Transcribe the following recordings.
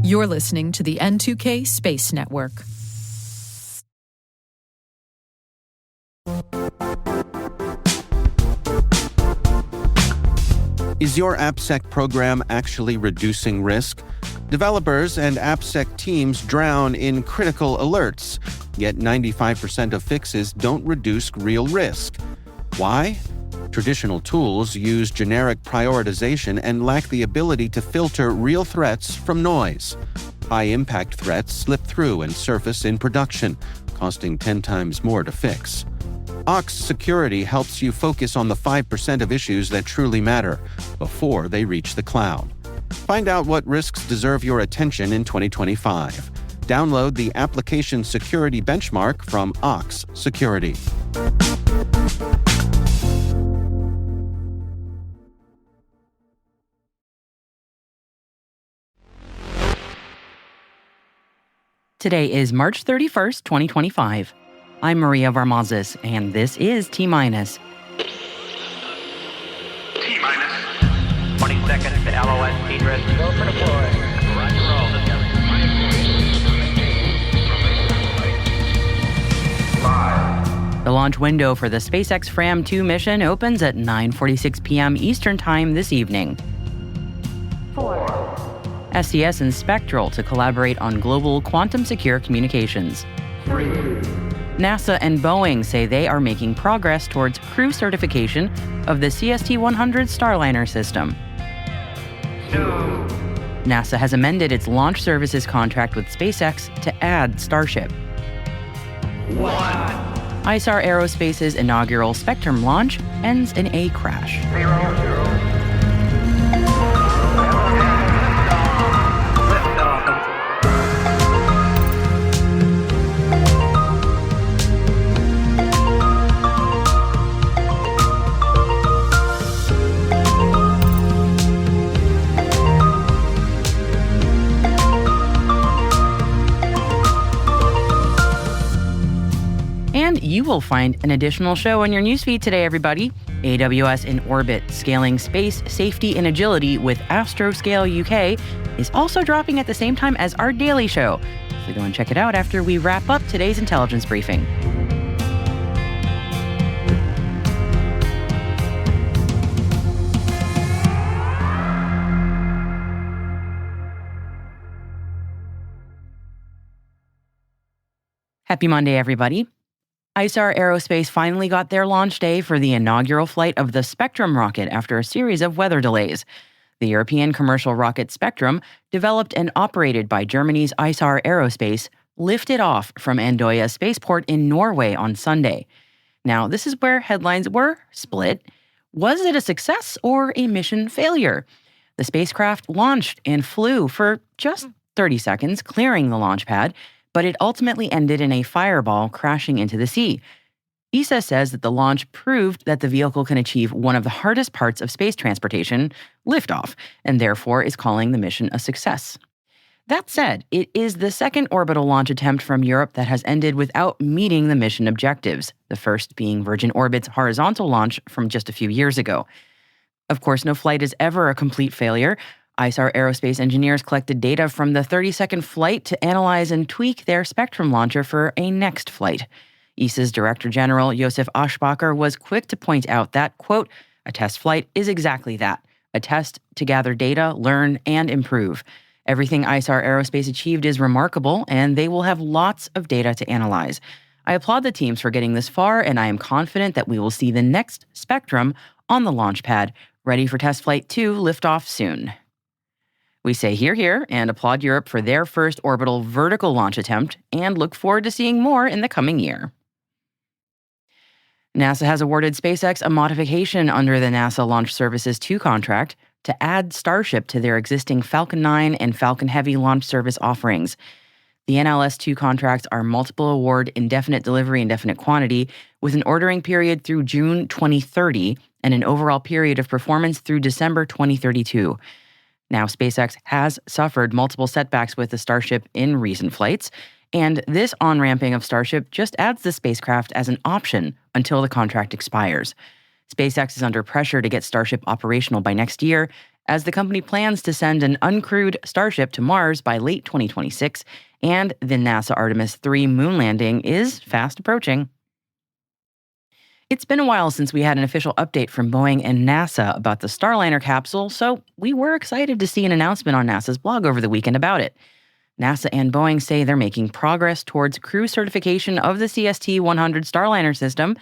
You're listening to the N2K Space Network. Is your AppSec program actually reducing risk? Developers and AppSec teams drown in critical alerts, yet 95% of fixes don't reduce real risk. Why? Traditional tools use generic prioritization and lack the ability to filter real threats from noise. High-impact threats slip through and surface in production, costing 10 times more to fix. Ox Security helps you focus on the 5% of issues that truly matter before they reach the cloud. Find out what risks deserve your attention in 2025. Download the Application Security Benchmark from Ox Security. Today is March 31st, 2025. I'm Maria Varmazes, and this is T-Minus. T-Minus. 20 seconds to LOS, egress. Go for deploy. Roger, roll. The launch window for the SpaceX Fram-2 mission opens at 9:46 p.m. Eastern Time this evening. 4. SES and Spectral to collaborate on global quantum-secure communications. 3. NASA and Boeing say they are making progress towards crew certification of the CST-100 Starliner system. 2. NASA has amended its launch services contract with SpaceX to add Starship. 1. Isar Aerospace's inaugural Spectrum launch ends in a crash. 0. And you will find an additional show on your newsfeed today, everybody. AWS in Orbit, Scaling Space, Safety, and Agility with Astroscale UK is also dropping at the same time as our daily show. So go and check it out after we wrap up today's intelligence briefing. Happy Monday, everybody. Isar Aerospace finally got their launch day for the inaugural flight of the Spectrum rocket after a series of weather delays. The European commercial rocket Spectrum, developed and operated by Germany's Isar Aerospace, lifted off from Andøya spaceport in Norway on Sunday. Now, this is where headlines were split. Was it a success or a mission failure? The spacecraft launched and flew for just 30 seconds, clearing the launch pad, but it ultimately ended in a fireball crashing into the sea. ESA says that the launch proved that the vehicle can achieve one of the hardest parts of space transportation, liftoff, and therefore is calling the mission a success. That said, it is the second orbital launch attempt from Europe that has ended without meeting the mission objectives, the first being Virgin Orbit's horizontal launch from just a few years ago. Of course, no flight is ever a complete failure. Isar Aerospace engineers collected data from the 30-second flight to analyze and tweak their Spectrum launcher for a next flight. ESA's Director General Josef Aschbacher was quick to point out that, quote, a test flight is exactly that, a test to gather data, learn, and improve. Everything Isar Aerospace achieved is remarkable, and they will have lots of data to analyze. I applaud the teams for getting this far, and I am confident that we will see the next Spectrum on the launch pad, ready for test flight 2 liftoff soon. We say hear, hear, and applaud Europe for their first orbital vertical launch attempt, and look forward to seeing more in the coming year. NASA has awarded SpaceX a modification under the NASA Launch Services 2 contract to add Starship to their existing Falcon 9 and Falcon Heavy launch service offerings. The NLS-2 contracts are multiple award, indefinite delivery, indefinite quantity, with an ordering period through June 2030 and an overall period of performance through December 2032. Now, SpaceX has suffered multiple setbacks with the Starship in recent flights, and this on-ramping of Starship just adds the spacecraft as an option until the contract expires. SpaceX is under pressure to get Starship operational by next year, as the company plans to send an uncrewed Starship to Mars by late 2026, and the NASA Artemis 3 moon landing is fast approaching. It's been a while since we had an official update from Boeing and NASA about the Starliner capsule, so we were excited to see an announcement on NASA's blog over the weekend about it. NASA and Boeing say they're making progress towards crew certification of the CST-100 Starliner system.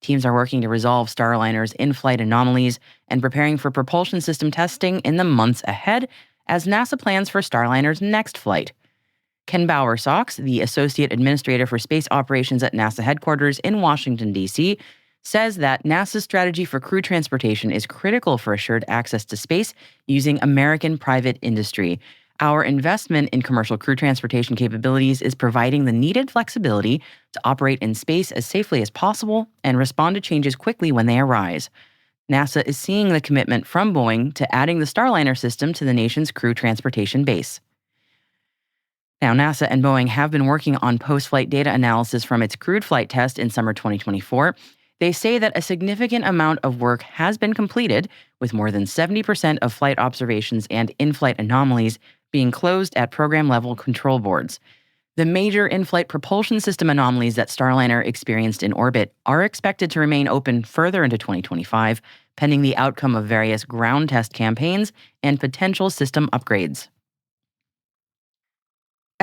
Teams are working to resolve Starliner's in-flight anomalies and preparing for propulsion system testing in the months ahead as NASA plans for Starliner's next flight. Ken Bowersox, the Associate Administrator for Space Operations at NASA headquarters in Washington, D.C., says that NASA's strategy for crew transportation is critical for assured access to space using American private industry. Our investment in commercial crew transportation capabilities is providing the needed flexibility to operate in space as safely as possible and respond to changes quickly when they arise. NASA is seeing the commitment from Boeing to adding the Starliner system to the nation's crew transportation base. Now, NASA and Boeing have been working on post-flight data analysis from its crewed flight test in summer 2024. They say that a significant amount of work has been completed, with more than 70% of flight observations and in-flight anomalies being closed at program-level control boards. The major in-flight propulsion system anomalies that Starliner experienced in orbit are expected to remain open further into 2025, pending the outcome of various ground test campaigns and potential system upgrades.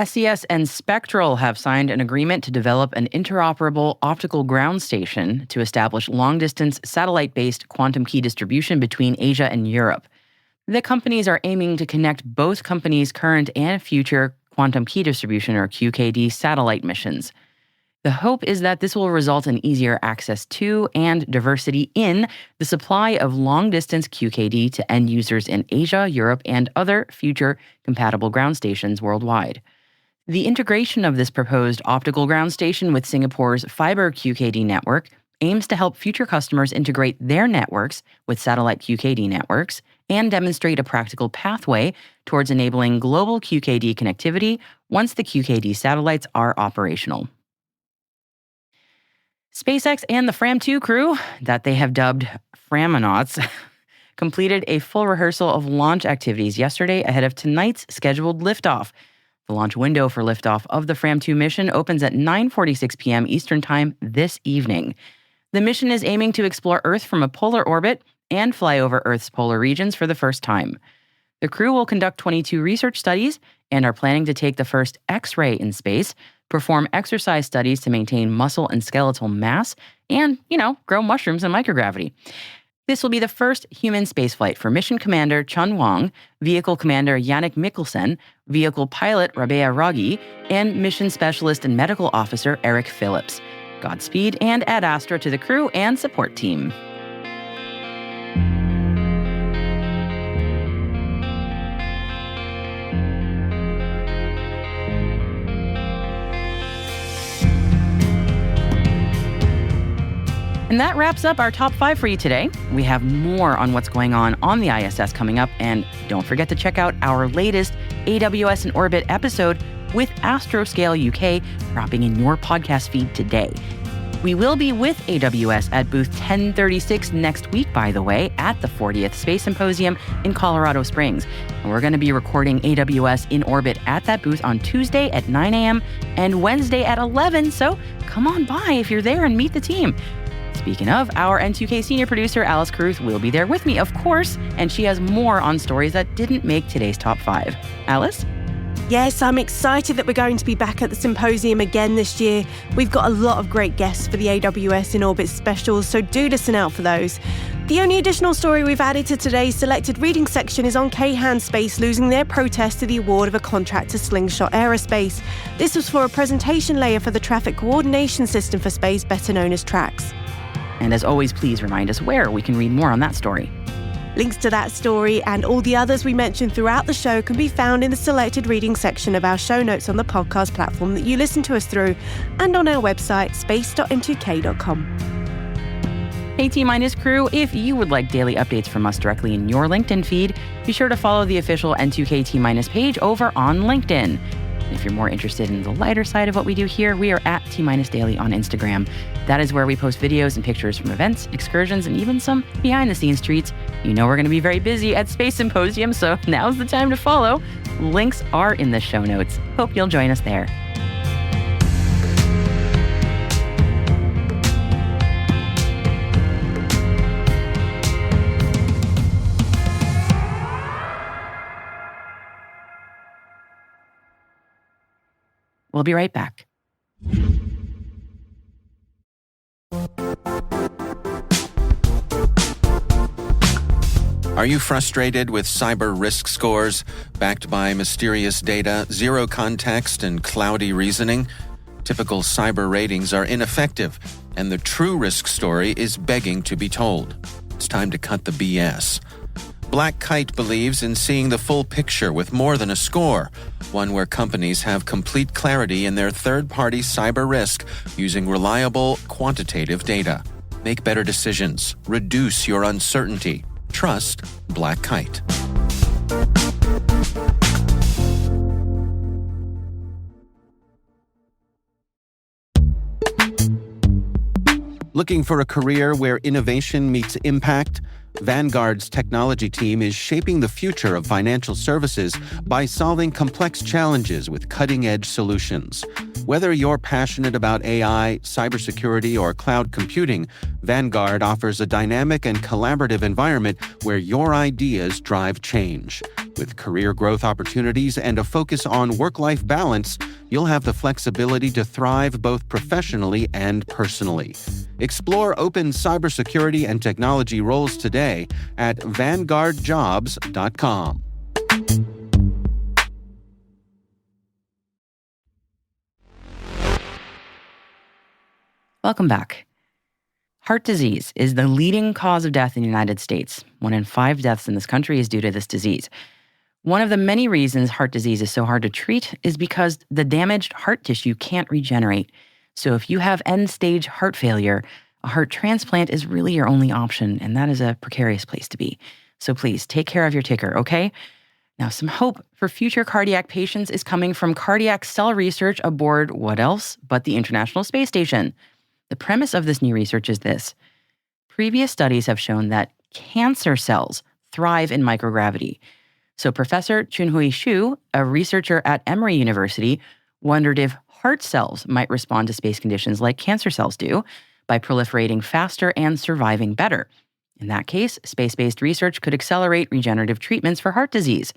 SES and Spectral have signed an agreement to develop an interoperable optical ground station to establish long-distance satellite-based quantum key distribution between Asia and Europe. The companies are aiming to connect both companies' current and future quantum key distribution, or QKD, satellite missions. The hope is that this will result in easier access to and diversity in the supply of long-distance QKD to end users in Asia, Europe, and other future compatible ground stations worldwide. The integration of this proposed optical ground station with Singapore's fiber QKD network aims to help future customers integrate their networks with satellite QKD networks and demonstrate a practical pathway towards enabling global QKD connectivity once the QKD satellites are operational. SpaceX and the Fram2 crew, that they have dubbed Framonauts, completed a full rehearsal of launch activities yesterday ahead of tonight's scheduled liftoff. The launch window for liftoff of the Fram2 mission opens at 9:46 p.m. Eastern Time this evening. The mission is aiming to explore Earth from a polar orbit and fly over Earth's polar regions for the first time. The crew will conduct 22 research studies and are planning to take the first X-ray in space, perform exercise studies to maintain muscle and skeletal mass, and, grow mushrooms in microgravity. This will be the first human spaceflight for Mission Commander Chun Wang, Vehicle Commander Yannick Mikkelsen, Vehicle Pilot Rabea Raghi, and Mission Specialist and Medical Officer Eric Phillips. Godspeed and ad astra to the crew and support team. And that wraps up our top 5 for you today. We have more on what's going on the ISS coming up, and don't forget to check out our latest AWS in Orbit episode with Astroscale UK dropping in your podcast feed today. We will be with AWS at booth 1036 next week, by the way, at the 40th Space Symposium in Colorado Springs. And we're going to be recording AWS in Orbit at that booth on Tuesday at 9 a.m. and Wednesday at 11, so come on by if you're there and meet the team. Speaking of, our N2K senior producer, Alice Carruth, will be there with me, of course, and she has more on stories that didn't make today's top 5. Alice? Yes, I'm excited that we're going to be back at the symposium again this year. We've got a lot of great guests for the AWS in Orbit specials, so do listen out for those. The only additional story we've added to today's selected reading section is on Kayhan Space losing their protest to the award of a contract to Slingshot Aerospace. This was for a presentation layer for the traffic coordination system for space, better known as TRAX. And as always, please remind us where we can read more on that story. Links to that story and all the others we mentioned throughout the show can be found in the selected reading section of our show notes on the podcast platform that you listen to us through and on our website, space.n2k.com. Hey T-Minus crew, if you would like daily updates from us directly in your LinkedIn feed, be sure to follow the official N2K T-Minus page over on LinkedIn. If you're more interested in the lighter side of what we do here, we are at T-Daily on Instagram. That is where we post videos and pictures from events, excursions, and even some behind-the-scenes treats. You know we're going to be very busy at Space Symposium, so now's the time to follow. Links are in the show notes. Hope you'll join us there. We'll be right back. Are you frustrated with cyber risk scores backed by mysterious data, zero context, and cloudy reasoning? Typical cyber ratings are ineffective, and the true risk story is begging to be told. It's time to cut the BS. Black Kite believes in seeing the full picture with more than a score, one where companies have complete clarity in their third-party cyber risk using reliable, quantitative data. Make better decisions. Reduce your uncertainty. Trust Black Kite. Looking for a career where innovation meets impact? Vanguard's technology team is shaping the future of financial services by solving complex challenges with cutting-edge solutions. Whether you're passionate about AI, cybersecurity, or cloud computing, Vanguard offers a dynamic and collaborative environment where your ideas drive change. With career growth opportunities and a focus on work-life balance, you'll have the flexibility to thrive both professionally and personally. Explore open cybersecurity and technology roles today at vanguardjobs.com. Welcome back. Heart disease is the leading cause of death in the United States. 1 in 5 deaths in this country is due to this disease. One of the many reasons heart disease is so hard to treat is because the damaged heart tissue can't regenerate. So if you have end-stage heart failure, a heart transplant is really your only option, and that is a precarious place to be. So please, take care of your ticker, okay? Now, some hope for future cardiac patients is coming from cardiac cell research aboard what else but the International Space Station. The premise of this new research is this. Previous studies have shown that cancer cells thrive in microgravity. So Professor Chunhui Xu, a researcher at Emory University, wondered if heart cells might respond to space conditions like cancer cells do by proliferating faster and surviving better. In that case, space-based research could accelerate regenerative treatments for heart disease.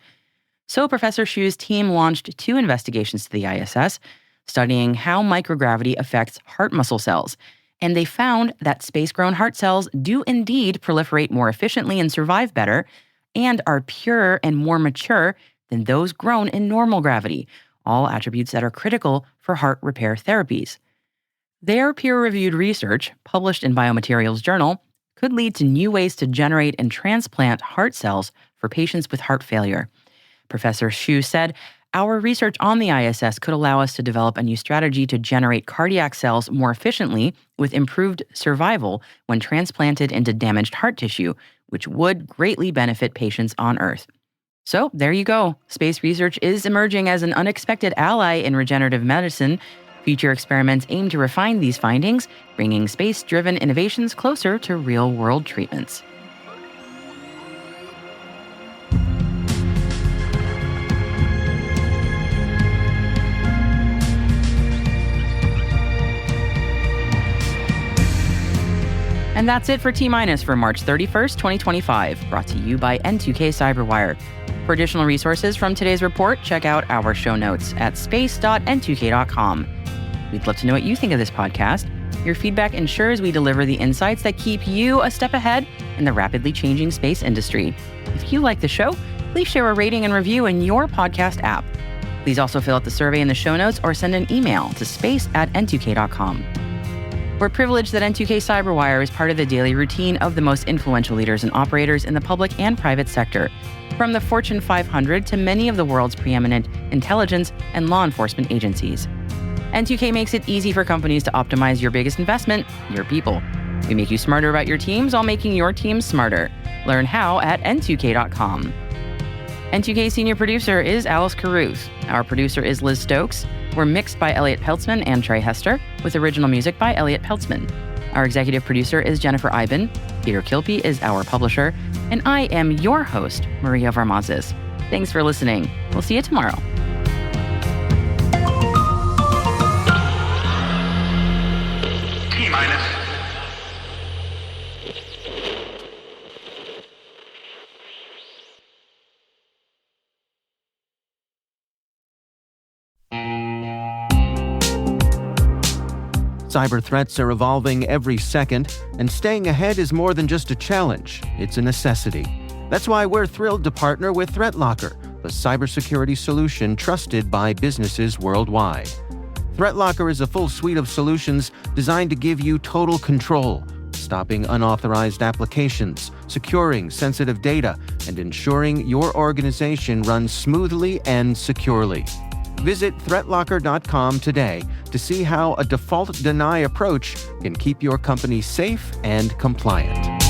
So Professor Xu's team launched 2 investigations to the ISS, studying how microgravity affects heart muscle cells. And they found that space-grown heart cells do indeed proliferate more efficiently and survive better, and are purer and more mature than those grown in normal gravity, all attributes that are critical for heart repair therapies. Their peer-reviewed research, published in Biomaterials Journal, could lead to new ways to generate and transplant heart cells for patients with heart failure. Professor Xu said, "Our research on the ISS could allow us to develop a new strategy to generate cardiac cells more efficiently with improved survival when transplanted into damaged heart tissue, which would greatly benefit patients on Earth." So there you go. Space research is emerging as an unexpected ally in regenerative medicine. Future experiments aim to refine these findings, bringing space-driven innovations closer to real-world treatments. And that's it for T-Minus for March 31st, 2025, brought to you by N2K Cyberwire. For additional resources from today's report, check out our show notes at space.n2k.com. We'd love to know what you think of this podcast. Your feedback ensures we deliver the insights that keep you a step ahead in the rapidly changing space industry. If you like the show, please share a rating and review in your podcast app. Please also fill out the survey in the show notes or send an email to space@n2k.com. We're privileged that N2K Cyberwire is part of the daily routine of the most influential leaders and operators in the public and private sector, from the Fortune 500 to many of the world's preeminent intelligence and law enforcement agencies. N2K makes it easy for companies to optimize your biggest investment, your people. We make you smarter about your teams while making your teams smarter. Learn how at n2k.com. N2K senior producer is Alice Caruth. Our producer is Liz Stokes. We're mixed by Elliot Peltzman and Trey Hester, with original music by Elliot Peltzman. Our executive producer is Jennifer Iben. Peter Kilpie is our publisher. And I am your host, Maria Varmazes. Thanks for listening. We'll see you tomorrow. T-minus. Cyber threats are evolving every second, and staying ahead is more than just a challenge, it's a necessity. That's why we're thrilled to partner with ThreatLocker, the cybersecurity solution trusted by businesses worldwide. ThreatLocker is a full suite of solutions designed to give you total control, stopping unauthorized applications, securing sensitive data, and ensuring your organization runs smoothly and securely. Visit threatlocker.com today to see how a default deny approach can keep your company safe and compliant.